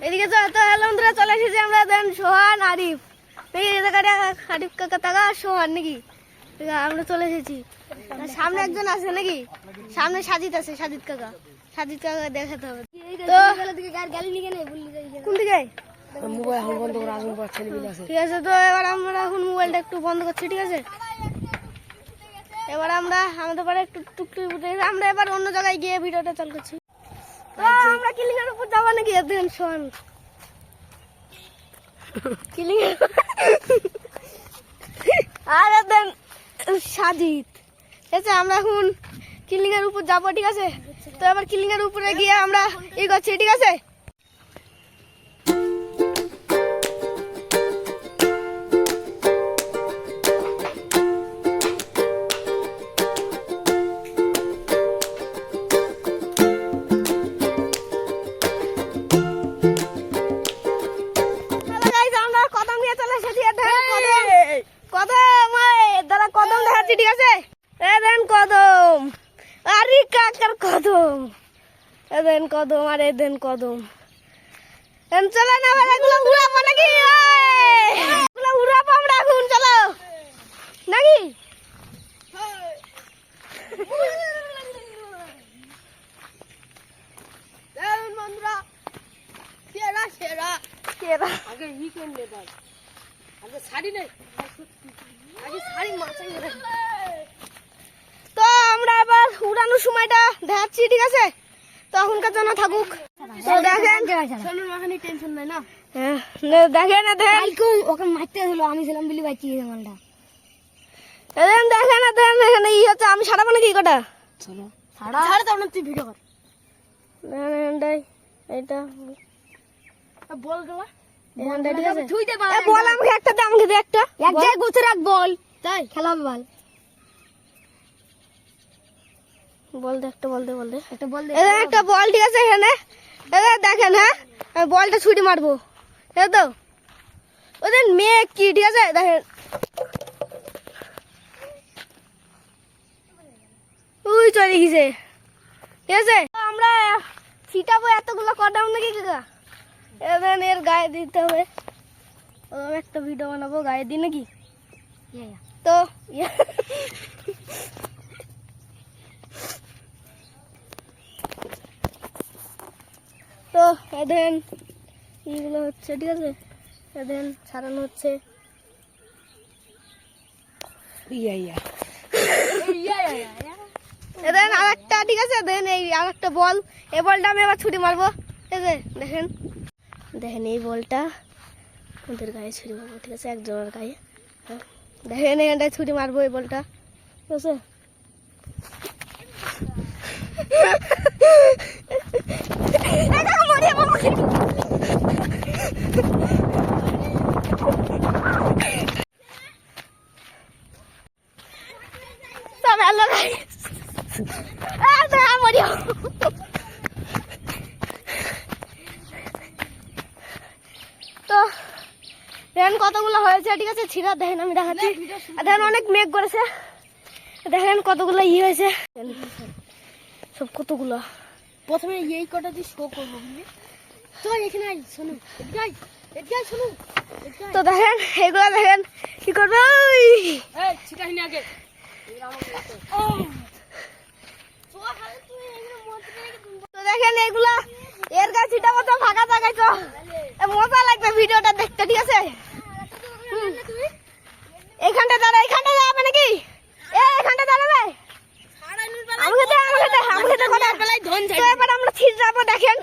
এদিকে তো হ্যালো বন্ধুরা, চলে এসেছি আমরা দেন সোহান আরিফ আরিফ কাকা টাকা সোহান নাকি আমরা চলে এসেছি। সামনে একজন আছে নাকি, সামনে সাজিদ আছে, সাজিদ কাকা দেখাতে হবে। তো কোন দিকে মোবাইল বন্ধ করে আগুন পাচ্ছে, ঠিক আছে। তো এবার আমরা এখন মোবাইলটা একটু বন্ধ করছি, ঠিক আছে। এবার আমরা আমাদের পরে একটু টুকটুক আমরা এবার অন্য জায়গায় গিয়ে ভিডিওটা চালু করছি। তো আমরা কিলিং এর উপর যাবো নাকি দেন সোহান কিলিং আর দেন সাজিদ, ঠিক আছে। আমরা এখন কিলিং এর উপর যাবো, ঠিক আছে। তো এবার কিলিং এর উপরে গিয়ে আমরা ই করছি, ঠিক আছে। ঠিক আছে, দেন কদম আরে কাকার কদম, দেন কদম আর দেন কদম। চলো না ভাই, এগুলো উড়াবো নাকি, এগুলো উড়াবো আমরা এখন, চলো নাকি। বন্ধুরা সেরা সেরা সেরা আগে ই কিনলে ভাই, আগে শাড়ি নেই, আগে শাড়ি মাছাই। তো আমরা এবার উড়ানোর সময়টা দেখাচ্ছি, ঠিক আছে। তো এখনকার জন্য থাকুক। তো দেখেন টেনশন নাই না, দেখেন ওকে মারতে হলো, আমি ছিলাম বিলি বাইছি মালটা। দেখেন দেখেন ই হচ্ছে, আমি সারাবো নাকি কটা, চলো সারা তো তুই ভিডিও কর। এইটা বল দেওয়া বল আমাকে একটা দে, আমাকে দে একটা, এক জায়গায় গুছে রাখ বল, তাই খেলা হবে বল। বল দে একটা, বল দে একটা, বল দে একটা বল, ঠিক আছে। এখানে দেখেন, হ্যাঁ আমি বলটা ছুটি মারবো, ঠিক আছে। তো ওদের মেয়ে কি, ঠিক আছে, দেখেন ওই চলে গেছে, ঠিক আছে। আমরা ছিটাবো এতগুলো কটাম নাকি কাকা, এর গায়ে দিতে হবে। একটা ভিডিও বানাবো গায়ে দিই নাকি, তো তো এদেন এইগুলো হচ্ছে, ঠিক আছে। এদেন ছাড়ানো হচ্ছে, এদেন আর একটা, ঠিক আছে। দেন এই আর একটা বল, এই বলটা আমি আবার ছুটি মারবো, ঠিক আছে। দেখেন দেখেন এই বলটা ওদের গায়ে ছুরি মারবো, ঠিক আছে, একজনের গায়ে। দেখেন এখানটায় ছুরি মারবো এই বলটা, ঠিক আছে। তো দেখেন কতগুলো হয়েছে, ঠিক আছে। ছিঁড়া দেখেন আমি দেখাচ্ছি, দেখেন অনেক মেঘ করেছে, দেখেন কতগুলো ই হয়েছে সব, কতগুলো। প্রথমে এই কটা দিয়ে শো করবো, তো এখানে শোনো, শোনো। তো দেখেন এগুলো দেখেন কি করবে, আগে তো দেখেন এগুলা এর গাছ ছিটাবো, তো ফাঁকা জায়গায়, তো মজা লাগবে ভিডিওটা দেখতে, ঠিক আছে। এইখানটা দাঁড়া, এইখানটা যাবে নাকি, এইখানটা দাঁড়াবে, এবার আমরা ছিটাবো, দেখেন।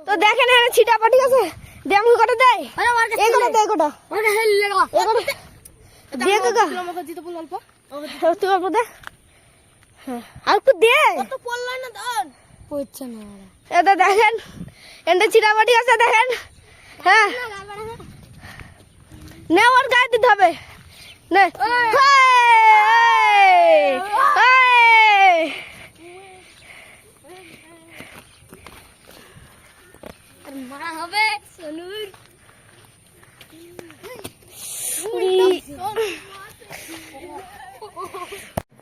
তো দেখেন এখানে ছিটাবো, ঠিক আছে। দিয়ে আমাকে কটা দেয়, এগুলো দেয় কটা দিয়ে কাকা, তুই অল্প দে, হ্যাঁ আর একটু দে, পড়ছে না। এটা দেখেন এটা ছিটাবো, ঠিক আছে। দেখেন হ্যাঁ নে, ওর গায়ে দিতে হবে, নে মারা হবে সোনুর।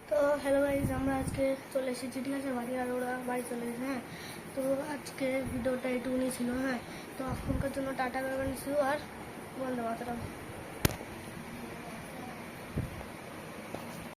তো হ্যালো গাইস, আমরা আজকে চলে এসেছি, ঠিক আছে। বাড়ি আর ওরা বাড়ি চলে গেছে, হ্যাঁ। তো আজকে ভিডিওটা এইটুকুনি ছিল। হ্যাঁ, তো এখনকার জন্য টাটা বাই বাই, আর বন্ধ মাতরম।